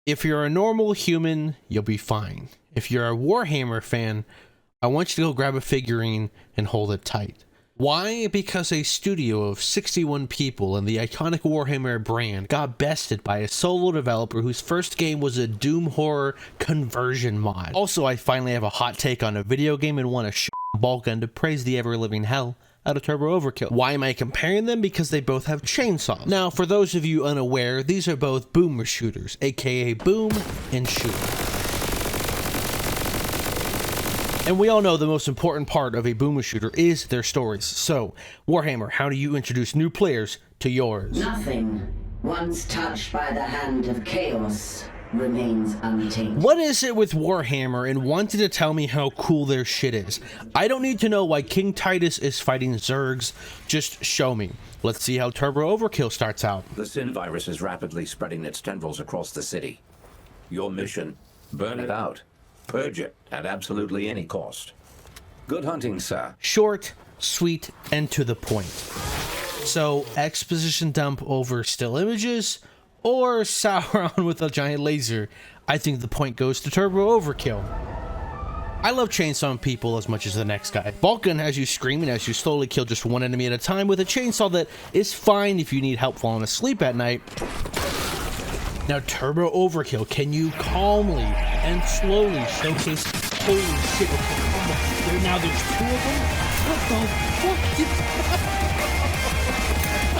If you're a normal human, you'll be fine. If you're a Warhammer fan, I want you to go grab a figurine and hold it tight. Why? Because a studio of 61 people in the iconic Warhammer brand got bested by a solo developer whose first game was a Doom horror conversion mod. Also, I finally have a hot take on a video game and want to Boltgun to praise the ever-living hell out of Turbo Overkill. Why am I comparing them? Because they both have chainsaws. Now, for those of you unaware, these are both boomer shooters, aka boom and shoot. And we all know the most important part of a boomer shooter is their stories. So, Warhammer, how do you introduce new players to yours? Nothing, once touched by the hand of chaos, remains untainted. What is it with Warhammer and wanting to tell me how cool their shit is? I don't need to know why King Titus is fighting Zergs, just show me. Let's see how Turbo Overkill starts out. The Sin virus is rapidly spreading its tendrils across the city. Your mission, burn it out. Purge it at absolutely any cost. Good hunting, sir. Short, sweet, and to the point. So, exposition dump over still images, or Sauron with a giant laser. I think the point goes to Turbo Overkill. I love chainsawing people as much as the next guy. Boltgun has you screaming as you slowly kill just one enemy at a time with a chainsaw that is fine if you need help falling asleep at night. Now, Turbo Overkill, can you calmly and slowly showcase? Holy shit! Okay, now there's two of them. What the fuck?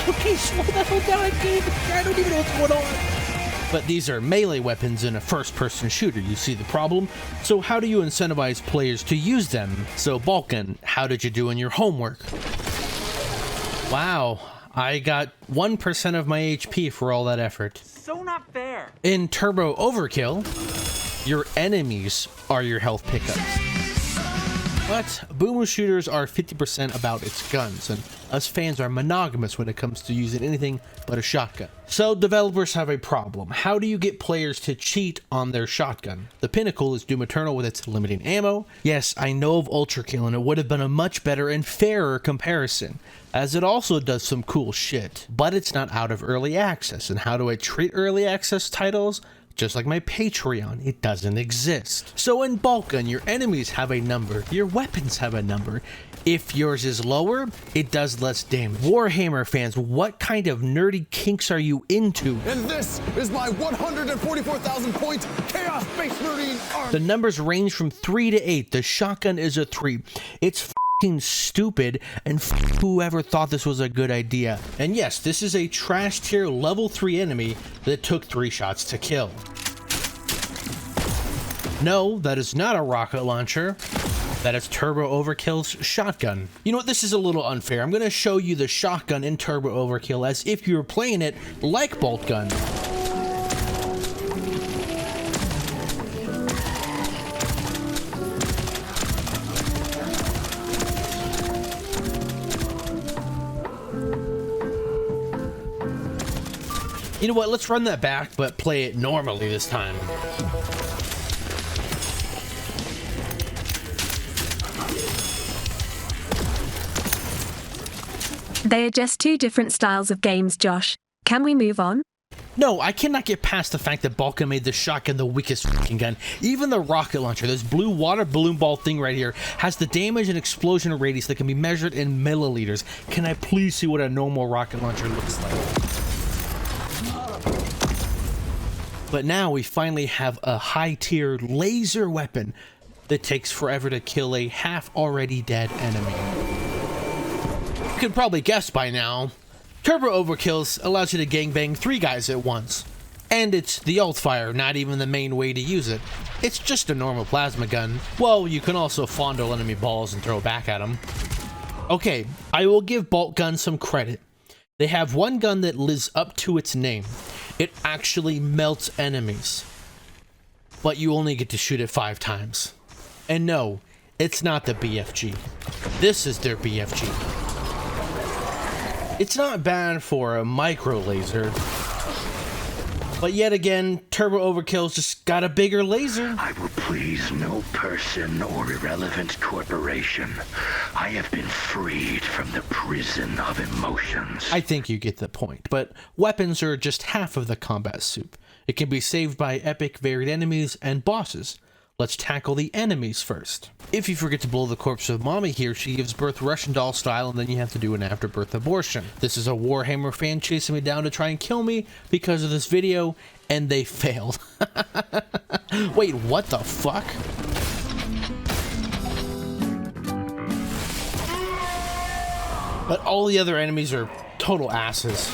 Okay, slow the hell down, game. I don't even know what's going on. But these are melee weapons in a first-person shooter. You see the problem? So how do you incentivize players to use them? So Boltgun, how did you do in your homework? Wow, I got 1% of my HP for all that effort. So not fair. In Turbo Overkill, your enemies are your health pickups. But boomer shooters are 50% about its guns, and us fans are monogamous when it comes to using anything but a shotgun. So developers have a problem. How do you get players to cheat on their shotgun? The pinnacle is Doom Eternal with its limiting ammo. Yes, I know of Ultrakill, and it would have been a much better and fairer comparison, as it also does some cool shit. But it's not out of early access, and how do I treat early access titles? Just like my Patreon, it doesn't exist. So in Boltgun, your enemies have a number, your weapons have a number. If yours is lower, it does less damage. Warhammer fans, what kind of nerdy kinks are you into? And this is my 144,000 point Chaos Space Marine army. The numbers range from 3 to 8. The shotgun is a 3. It's f***ing stupid, and whoever thought this was a good idea. And yes, this is a trash tier level 3 enemy that took 3 shots to kill. No, that is not a rocket launcher. That is Turbo Overkill's shotgun. You know what, this is a little unfair. I'm going to show you the shotgun in Turbo Overkill as if you were playing it like Boltgun. You know what, let's run that back, but play it normally this time. They are just two different styles of games, Josh. Can we move on? No, I cannot get past the fact that Boltgun made the shotgun the weakest fucking gun. Even the rocket launcher, this blue water balloon ball thing right here, has the damage and explosion radius that can be measured in milliliters. Can I please see what a normal rocket launcher looks like? But now we finally have a high-tier laser weapon that takes forever to kill a half-already dead enemy. You can probably guess by now, Turbo Overkills allows you to gangbang 3 guys at once. And it's the alt fire, not even the main way to use it. It's just a normal plasma gun. Well, you can also fondle enemy balls and throw back at them. Okay, I will give Boltgun some credit. They have one gun that lives up to its name. It actually melts enemies. But you only get to shoot it 5 times. And no, it's not the BFG. This is their BFG. It's not bad for a micro laser. But yet again, Turbo Overkill's just got a bigger laser. I will please no person or irrelevant corporation. I have been freed from the prison of emotions. I think you get the point, but weapons are just half of the combat soup. It can be saved by epic varied enemies and bosses. Let's tackle the enemies first. If you forget to blow the corpse of mommy here, she gives birth Russian doll style, and then you have to do an afterbirth abortion. This is a Warhammer fan chasing me down to try and kill me because of this video, and they failed. Wait, what the fuck? But all the other enemies are total asses.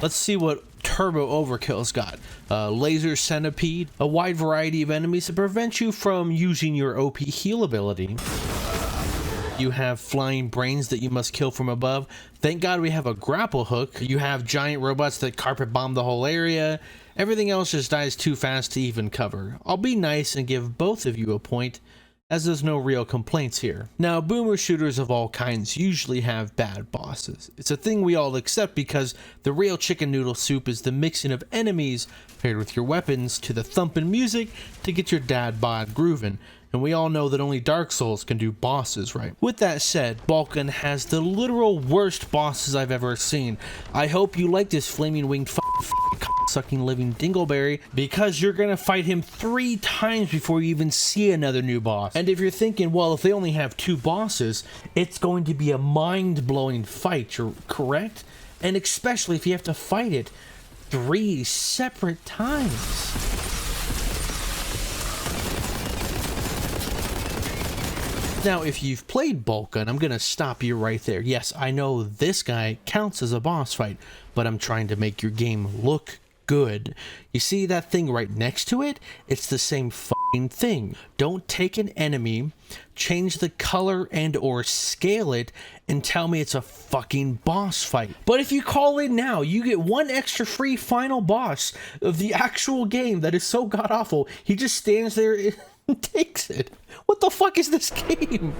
Let's see what Turbo Overkill's got. Laser Centipede, a wide variety of enemies to prevent you from using your OP heal ability. You have flying brains that you must kill from above. Thank God we have a grapple hook. You have giant robots that carpet bomb the whole area. Everything else just dies too fast to even cover. I'll be nice and give both of you a point, as there's no real complaints here. Now, boomer shooters of all kinds usually have bad bosses. It's a thing we all accept because the real chicken noodle soup is the mixing of enemies paired with your weapons to the thumping music to get your dad bod grooving. And we all know that only Dark Souls can do bosses right. With that said, Boltgun has the literal worst bosses I've ever seen. I hope you like this flaming winged sucking living dingleberry, because you're gonna fight him 3 times before you even see another new boss. And if you're thinking, well, if they only have 2 bosses, it's going to be a mind-blowing fight, you're correct? And especially if you have to fight it 3 separate times. Now, if you've played Boltgun, I'm gonna stop you right there. Yes, I know this guy counts as a boss fight, but I'm trying to make your game look good. You see that thing right next to it? It's the same fucking thing. Don't take an enemy, change the color and or scale it, and tell me it's a fucking boss fight. But if you call in now, you get 1 extra free final boss of the actual game that is so god-awful. He just stands there and takes it. What the fuck is this game?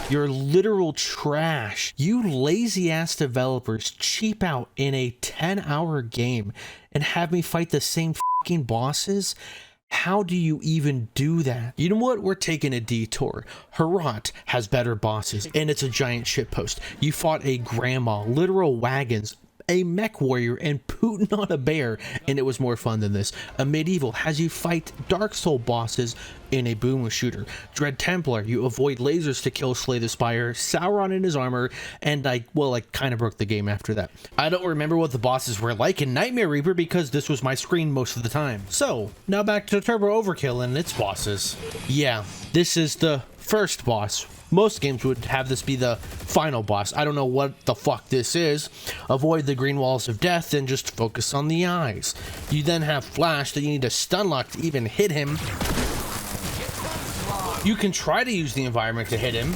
You're literal trash. You lazy ass developers cheap out in a 10-hour game and have me fight the same fucking bosses? How do you even do that? You know what? We're taking a detour. Herat has better bosses, and it's a giant shitpost. You fought a grandma, literal wagons, a mech warrior, and Putin on a bear, and it was more fun than this. A medieval has you fight Dark Soul bosses in a boomer shooter. Dread Templar, you avoid lasers to kill Slay the Spire, Sauron in his armor, and I kind of broke the game after that. I don't remember what the bosses were like in Nightmare Reaper because this was my screen most of the time. So, now back to Turbo Overkill and its bosses. Yeah, this is the first boss. Most games would have this be the final boss. I don't know what the fuck this is. Avoid the green walls of death and just focus on the eyes. You then have Flash that you need to stun lock to even hit him. You can try to use the environment to hit him,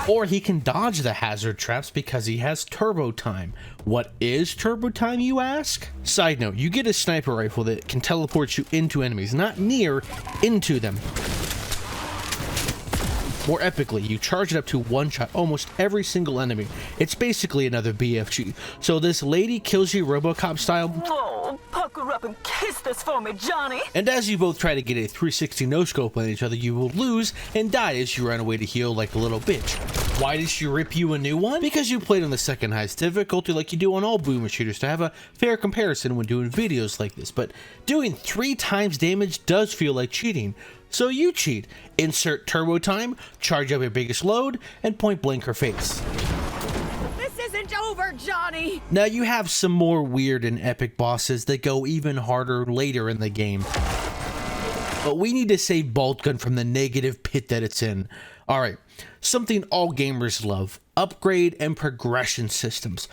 or he can dodge the hazard traps because he has turbo time. What is turbo time, you ask? Side note, you get a sniper rifle that can teleport you into enemies, not near, into them. More epically, you charge it up to 1 shot almost every single enemy. It's basically another BFG. So this lady kills you RoboCop style. Oh, pucker up and kiss this for me, Johnny. And as you both try to get a 360 no-scope on each other, you will lose and die as you run away to heal like a little bitch. Why did she rip you a new one? Because you played on the second highest difficulty like you do on all boomer shooters to have a fair comparison when doing videos like this. But doing 3 times damage does feel like cheating. So you cheat. Insert turbo time, charge up your biggest load, and point blank her face. This isn't over, Johnny. Now you have some more weird and epic bosses that go even harder later in the game. But we need to save Boltgun from the negative pit that it's in. Alright, something all gamers love. Upgrade and progression systems.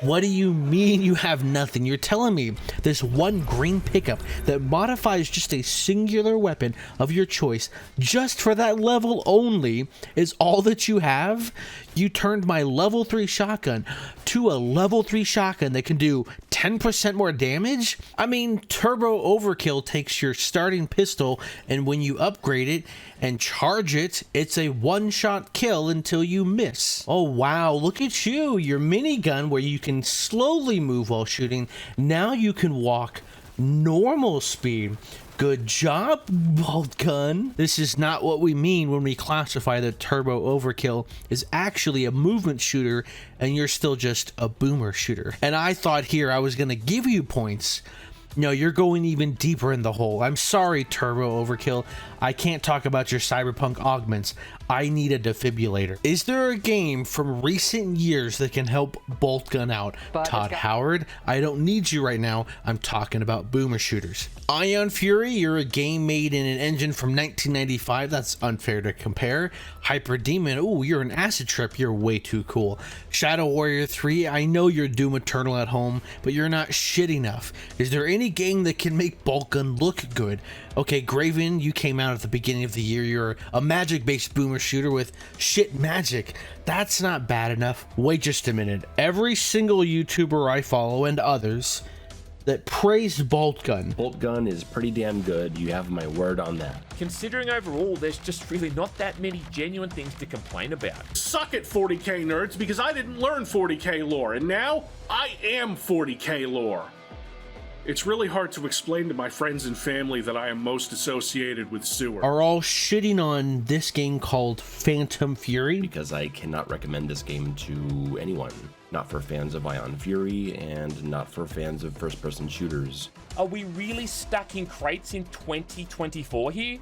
What do you mean you have nothing? You're telling me this one green pickup that modifies just a singular weapon of your choice just for that level only is all that you have? You turned my level 3 shotgun to a level 3 shotgun that can do 10% more damage? I mean, Turbo Overkill takes your starting pistol, and when you upgrade it and charge it, it's a 1-shot kill until you miss. Oh wow, look at you, your minigun where you can slowly move while shooting. Now you can walk normal speed. Good job, Boltgun. This is not what we mean when we classify that Turbo Overkill is actually a movement shooter and you're still just a boomer shooter. And I thought here I was gonna give you points. No, you're going even deeper in the hole. I'm sorry, Turbo Overkill. I can't talk about your cyberpunk augments. I need a defibrillator. Is there a game from recent years that can help Boltgun out? Todd Howard, I don't need you right now. I'm talking about boomer shooters. Ion Fury, you're a game made in an engine from 1995. That's unfair to compare. Hyper Demon, ooh, you're an acid trip. You're way too cool. Shadow Warrior 3, I know you're Doom Eternal at home, but you're not shit enough. Is there any game that can make Boltgun look good? Okay, Graven, you came out at the beginning of the year. You're a magic-based boomer shooter with shit magic. That's not bad enough. Wait just a minute. Every single YouTuber I follow and others that praise Boltgun. Boltgun is pretty damn good. You have my word on that. Considering overall, there's just really not that many genuine things to complain about. Suck it, 40k nerds, because I didn't learn 40k lore, and now I am 40k lore. It's really hard to explain to my friends and family that I am most associated with sewer. Are all shitting on this game called Phantom Fury? Because I cannot recommend this game to anyone. Not for fans of Ion Fury, and not for fans of first-person shooters. Are we really stuck in crates in 2024 here?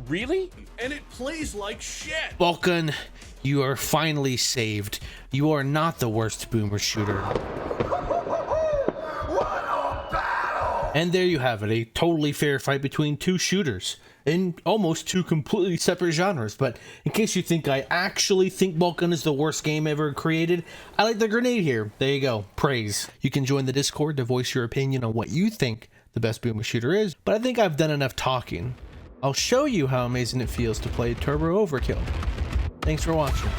Really? And it plays like shit! Boltgun, you are finally saved. You are not the worst boomer shooter. And there you have it, a totally fair fight between two shooters in almost two completely separate genres. But in case you think I actually think Boltgun is the worst game ever created, I like the grenade here. There you go, praise. You can join the Discord to voice your opinion on what you think the best boomer shooter is, but I think I've done enough talking. I'll show you how amazing it feels to play Turbo Overkill. Thanks for watching.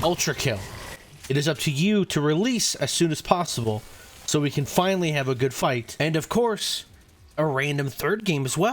Ultra Kill. It is up to you to release as soon as possible so we can finally have a good fight. And of course, a random third game as well.